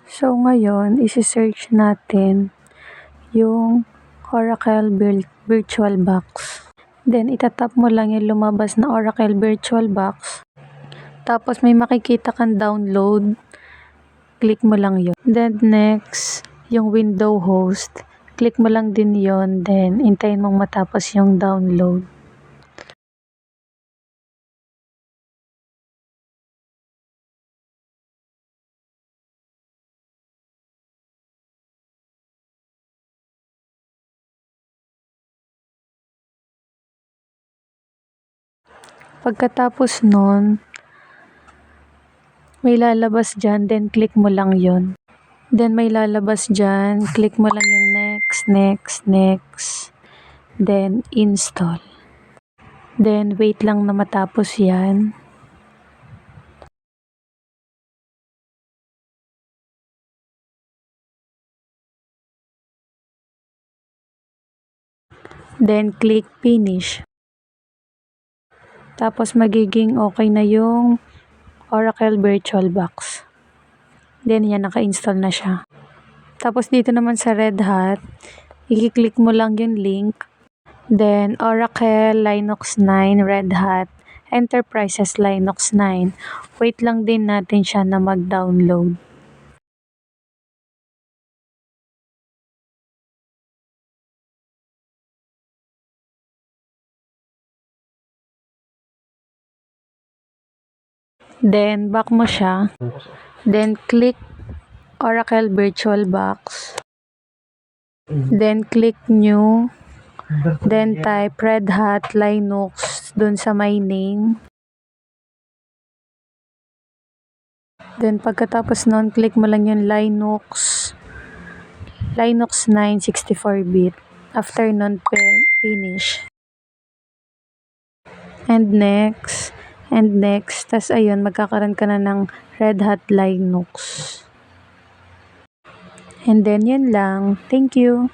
So, ngayon, isi-search natin yung Oracle VirtualBox. Then, itatap mo lang yung lumabas na Oracle VirtualBox. Tapos, may makikita kang download. Click mo lang yun. Then, next, yung window host. Click mo lang din yon. Then, hintayin mong matapos yung download. Pagkatapos nun, may lalabas dyan, then click mo lang yon. Then may lalabas dyan, click mo lang yung next, then install. Then wait lang na matapos yan. Then click finish. Tapos magiging okay na yung Oracle VirtualBox. Then yan, naka-install na siya. Tapos dito naman sa Red Hat, i-click mo lang yung link. Then Oracle Linux 9 Red Hat Enterprises Linux 9. Wait lang din natin siya na mag-download. Then back mo siya. Then click Oracle VirtualBox. Then click new. Then type Red Hat Linux dun sa my name. Then pagkatapos nun, click mo lang yung Linux 9 64-bit. After nun, finish. And next. Tas ayun, magkakaroon ka na ng Red Hat Linux. And then yun lang. Thank you.